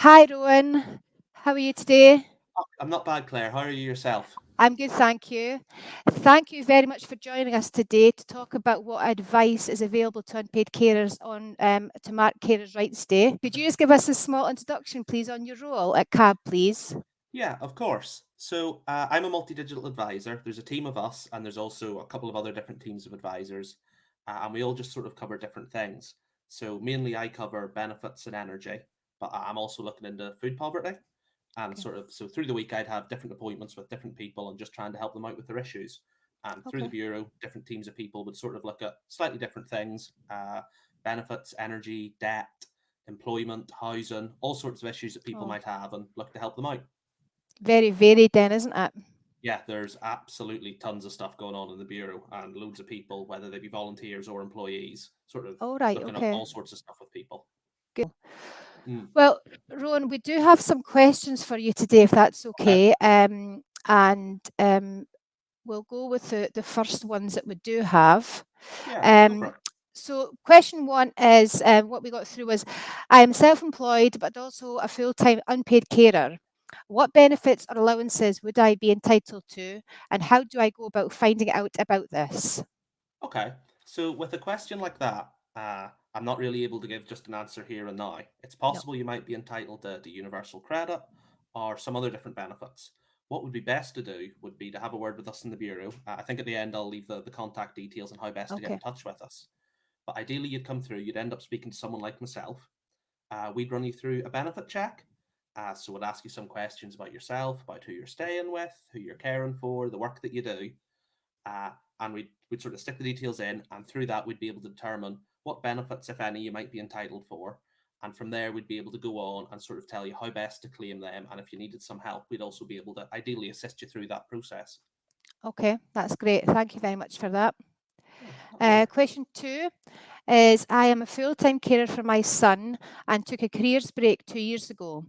Hi, Rowan. How are you today? I'm not bad, Claire. How are you yourself? I'm good, thank you. Thank you very much for joining us today to talk about what advice is available to unpaid carers on to mark Carers' Rights Day. Could you just give us a small introduction, please, on your role at CAB, please? Yeah, of course. So I'm a multi-digital advisor. There's a team of us, and there's also a couple of other different teams of advisors, and we all just sort of cover different things. So mainly, I cover benefits and energy, but I'm also looking into food poverty, and Okay. sort of so through the week I'd have different appointments with different people and just trying to help them out with their issues. And through the Okay. bureau, different teams of people would sort of look at slightly different things: benefits, energy, debt, employment, housing, all sorts of issues that people Oh, might have, and look to help them out. very varied then, isn't it? Yeah, there's absolutely tons of stuff going on in the bureau, and loads of people, whether they be volunteers or employees, sort of All right. looking at Okay. all sorts of stuff with people. Good. Mm. Well, Rowan, we do have some questions for you today, if that's Okay. okay. And we'll go with the first ones that we do have. Yeah, go for Um, it. so, question one is what we got through was I am self employed, but also a full time unpaid carer. What benefits or allowances would I be entitled to, and how do I go about finding out about this? Okay. So with a question like that, I'm not really able to give just an answer here and now. It's No. possible you might be entitled to universal credit or some other different benefits. What would be best to do would be to have a word with us in the bureau. I think at the end I'll leave the contact details and how best to get in Okay. touch with us. But ideally, you'd come through, you'd end up speaking to someone like myself. We'd run you through a benefit check. So we'd ask you some questions about yourself, about who you're staying with, who you're caring for, the work that you do, uh, and we'd sort of stick the details in, and through that we'd be able to determine what benefits, if any, you might be entitled for. And from there, we'd be able to go on and sort of tell you how best to claim them. And if you needed some help, we'd also be able to ideally assist you through that process. Okay. That's great. Thank you very much for that. Yeah, not bother. Question two is I am a full time carer for my son and took a careers break 2 years ago.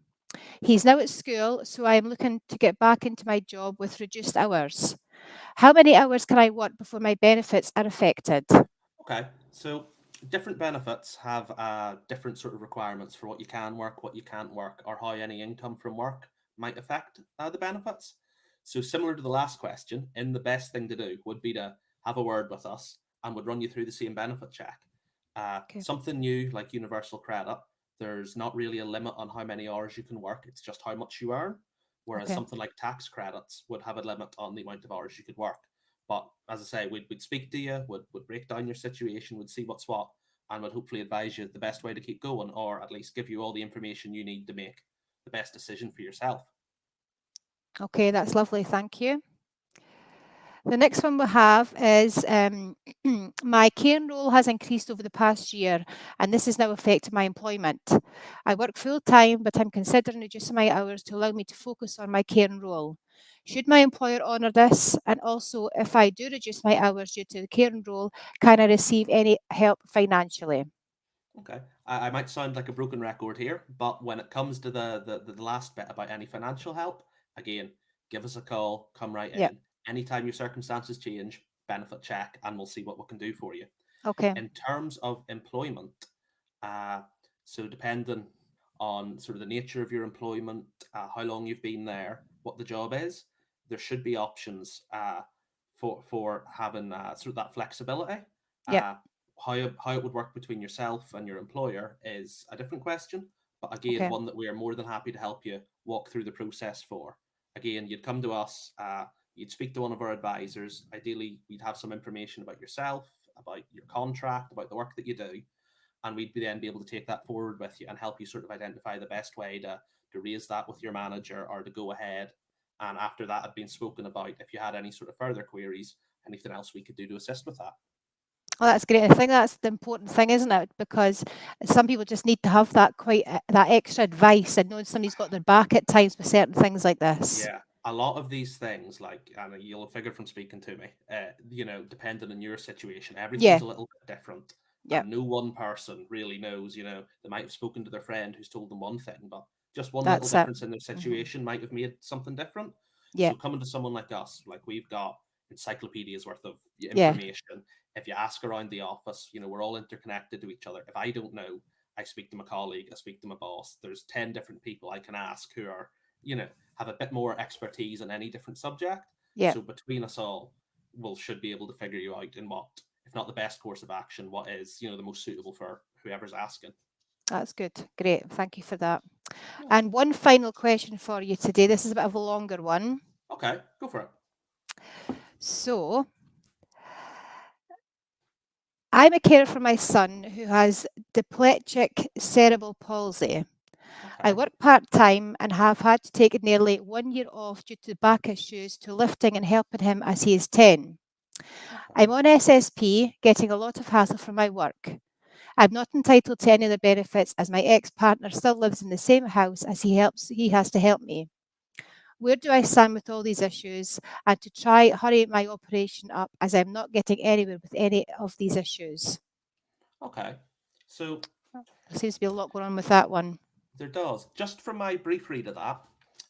He's now at school, so I am looking to get back into my job with reduced hours. How many hours can I work before my benefits are affected? Okay, so different benefits have different sort of requirements for what you can work, what you can't work, or how any income from work might affect the benefits. So similar to the last question, the best thing to do would be to have a word with us and would run you through the same benefit check. Okay. Something new like universal credit, there's not really a limit on how many hours you can work, it's just how much you earn. Whereas Okay. something like tax credits would have a limit on the amount of hours you could work. But as I say, we'd speak to you, would break down your situation, would see what's what, and would hopefully advise you the best way to keep going, or at least give you all the information you need to make the best decision for yourself. Okay, that's lovely. Thank you. The next one we have is my caring role has increased over the past year, and this has now affected my employment. I work full time, but I'm considering reducing my hours to allow me to focus on my caring role. Should my employer honour this? And also, if I do reduce my hours due to the caring role, can I receive any help financially? Okay. I might sound like a broken record here, but when it comes to the last bit about any financial help, again, give us a call, come right Yeah. in. Anytime your circumstances change, benefit check, and we'll see what we can do for you. Okay. In terms of employment, uh, so depending on sort of the nature of your employment, how long you've been there, what the job is, there should be options for having sort of that flexibility. Yeah. Uh, how it would work between yourself and your employer is a different question, but again, Okay. one that we are more than happy to help you walk through the process for. Again, you'd come to us, you'd speak to one of our advisors. Ideally, we'd have some information about yourself, about your contract, about the work that you do, and we'd then be able to take that forward with you and help you sort of identify the best way to raise that with your manager or to go ahead. And after that had been spoken about, if you had any sort of further queries, anything else we could do to assist with that. Well, that's great. I think that's the important thing, isn't it? Because some people just need to have that that extra advice and knowing somebody's got their back at times with certain things like this. Yeah, a lot of these things, like, and you'll figure from speaking to me, depending on your situation, everything's Yeah. a little bit different, Yeah. and no one person really knows. They might have spoken to their friend who's told them one thing, but just one little That's it. difference in their Hmm. situation might have made something different. Yeah. So coming to someone like us, like we've got encyclopedias worth of Yeah. information. If you ask around the office, we're all interconnected to each other. If I don't know, I speak to my colleague, I speak to my boss. There's 10 different people I can ask who are, have a bit more expertise on any different subject. Yeah, So between us all, we'll should be able to figure you out in what, if not the best course of action, what is, the most suitable for whoever's asking. that's good. Great. Thank you for that. Yeah. And one final question for you today. This is a bit of a longer one. Okay, go for it. So, I'm a carer for my son who has diplegic cerebral palsy. I Okay. work part time and have had to take nearly 1 year off due to back issues to lifting and helping him as he is 10. Okay. I'm on SSP, getting a lot of hassle from my work. I'm not entitled to any of the benefits as my ex-partner still lives in the same house as he has to help me. Where do I stand with all these issues and to try hurry my operation up as I'm not getting anywhere with any of these issues? Okay. So There seems to be a lot going on with that one. there does. Just from my brief read of that,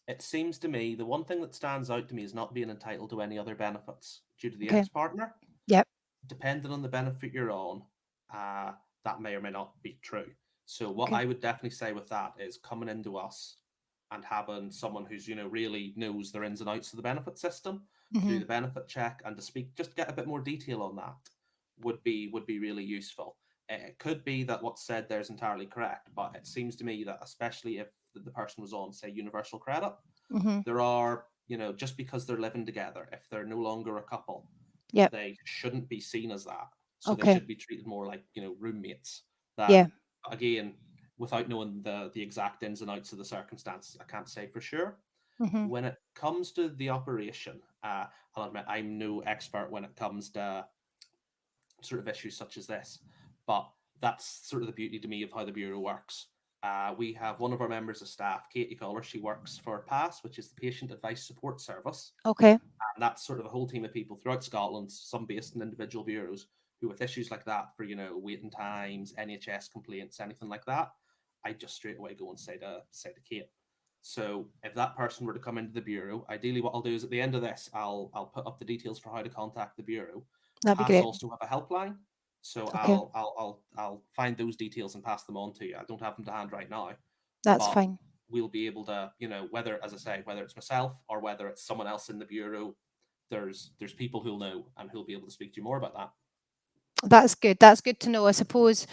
it seems to me the one thing that stands out to me is not being entitled to any other benefits due to the Okay. ex partner. Yep. Depending on the benefit you're on, uh, that may or may not be true. So what Okay. I would definitely say with that is coming into us and having someone who's really knows their ins and outs of the benefit system to do Hmm. the benefit check and to speak, just get a bit more detail on that would be really useful. It could be that what's said there is entirely correct, but it seems to me that especially if the person was on, say, universal credit, Hmm. there are, just because they're living together, if they're no longer a couple, Yep. they shouldn't be seen as that. So they Okay. should be treated more like, roommates. That Yeah. again, without knowing the exact ins and outs of the circumstances, I can't say for sure. Hmm. When it comes to the operation, I'll admit I'm no expert when it comes to sort of issues such as this, but that's sort of the beauty to me of how the bureau works. We have one of our members of staff, Katie Collar. She works for PASS, which is the Patient Advice Support Service, Okay. and that's sort of a whole team of people throughout Scotland, some based in individual bureaus, who with issues like that for waiting times, NHS complaints, anything like that, I just straight away go and say to Kate. So if that person were to come into the bureau, ideally what I'll do is at the end of this, I'll put up the details for how to contact the bureau. That'd be Pass great. also have a helpline, so Okay. I'll find those details and pass them on to you. I don't have them to hand right now, That's but fine. we'll be able to, whether, as I say, whether it's myself or whether it's someone else in the bureau, there's people who'll know and who'll be able to speak to you more about that. That's good. That's good to know. I suppose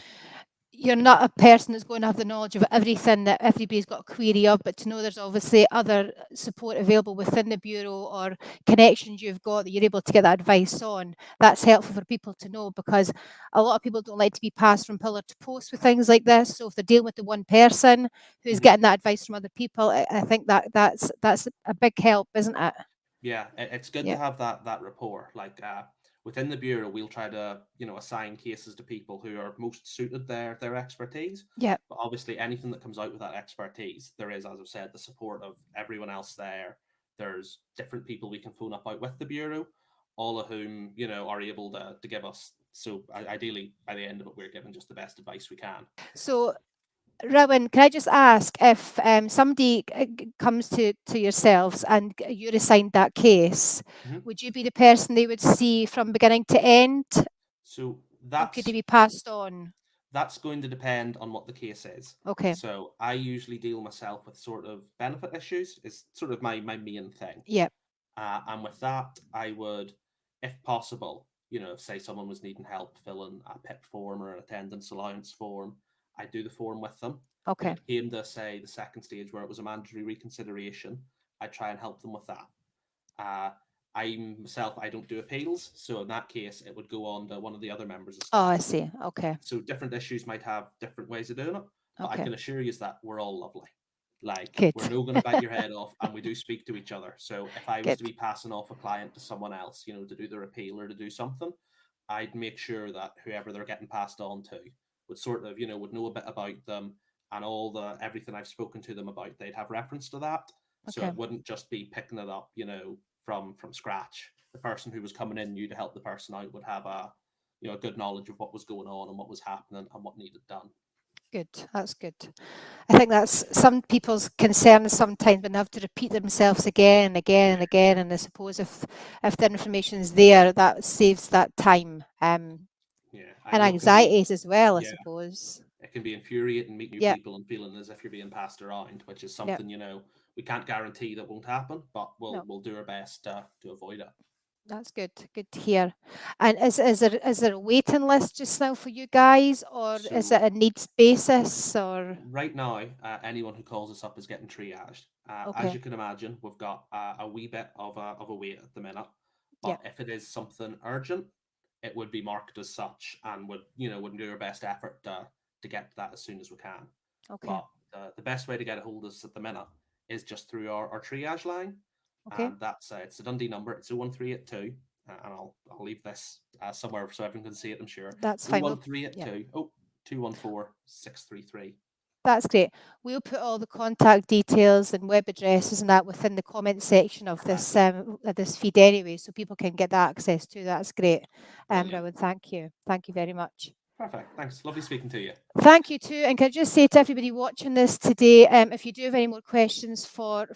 you're not a person that's going to have the knowledge of everything that everybody's got a query of, but to know there's obviously other support available within the bureau or connections you've got that you're able to get that advice on. That's helpful for people to know because a lot of people don't like to be passed from pillar to post with things like this. So if they're dealing with the one person who's Mm-hmm. getting that advice from other people, I think that's a big help, isn't it? Yeah, it's good to Yeah. have that rapport. Like within the bureau, we'll try to assign cases to people who are most suited their expertise. Yeah. But obviously, anything that comes out with that expertise, there is, as I've said, the support of everyone else there. There's different people we can phone up out with the bureau, all of whom are able to give us. So ideally, by the end of it, we're given just the best advice we can. So Rowan, can I just ask if somebody comes to yourselves and you're assigned that case, Mhm. would you be the person they would see from beginning to end, So or could they be passed on? that's going to depend on what the case is. Okay. So I usually deal myself with sort of benefit issues is sort of my main thing. Yep. And with that, I would, if possible, if say someone was needing help filling a PIP form or an attendance allowance form, I do the form with them. If Okay. it came to say the second stage where it was a mandatory reconsideration, I try and help them with that. Uh, I myself, I don't do appeals, so in that case, it would go on to one of the other members of Oh, I staff. see. Okay. So different issues might have different ways of doing it, but I Okay. can assure you that we're all lovely. Like Good. we're no going to bite your head off, and we do speak to each other. So if I was Good. to be passing off a client to someone else, to do their appeal or to do something, I'd make sure that whoever they're getting passed on to would sort of, would know a bit about them and all the everything I've spoken to them about. They'd have reference to that, so Okay. it wouldn't just be picking it up, from scratch. The person who was coming in new to help the person out would have a good knowledge of what was going on and what was happening and what needed done. Good. That's good. I think that's some people's concerns sometimes when they have to repeat themselves again and again and again. And I suppose if the information is there, that saves that time Yeah, I and know it can be. anxieties as well, I Yeah, suppose. it can be infuriating meeting new Yeah. people and feeling as if you're being passed around, which is Yeah. something we can't guarantee that won't happen, but we'll No. we'll do our best to avoid it. That's good. Good to hear. And is there a waiting list just now for you guys, or is it So a needs basis, or right now, anyone who calls us up is getting triaged. As okay? you can imagine, we've got a wee bit of a wait at the minute. Yeah. But if it is something urgent, it would be marked as such, and would do our best effort to get to that as soon as we can. Okay. But the best way to get a hold of us at the minute is just through our triage line, Okay. and that's it's the Dundee number. It's 01382, and I'll leave this somewhere so everyone can see it. I'm sure That's fine. We'll, yeah. 01382 214 633. That's great. We'll put all the contact details and web addresses and that within the comment section Perfect. of this feed anyway, so people can get that access to. That's great. Brilliant. Rowan, thank you. Thank you very much. Perfect. Thanks. Lovely speaking to you. Thank you too. And can I just say to everybody watching this today, if you do have any more questions for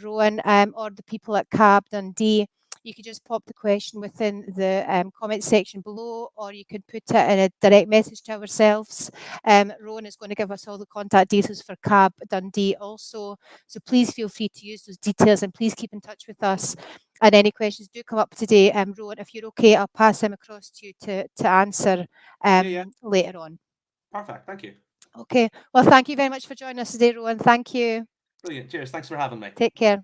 Rowan or the people at CAB Dundee, you could just pop the question within the comment section below, or you could put it in a direct message to ourselves. Rowan is going to give us all the contact details for CAB Dundee also. So please feel free to use those details and please keep in touch with us. And any questions do come up today, Rowan, if you're okay, I'll pass them across to you to answer Yeah, yeah. later on. Perfect. Thank you. Okay. Well, thank you very much for joining us today, Rowan. Thank you. Brilliant. Cheers. Thanks for having me. Take care.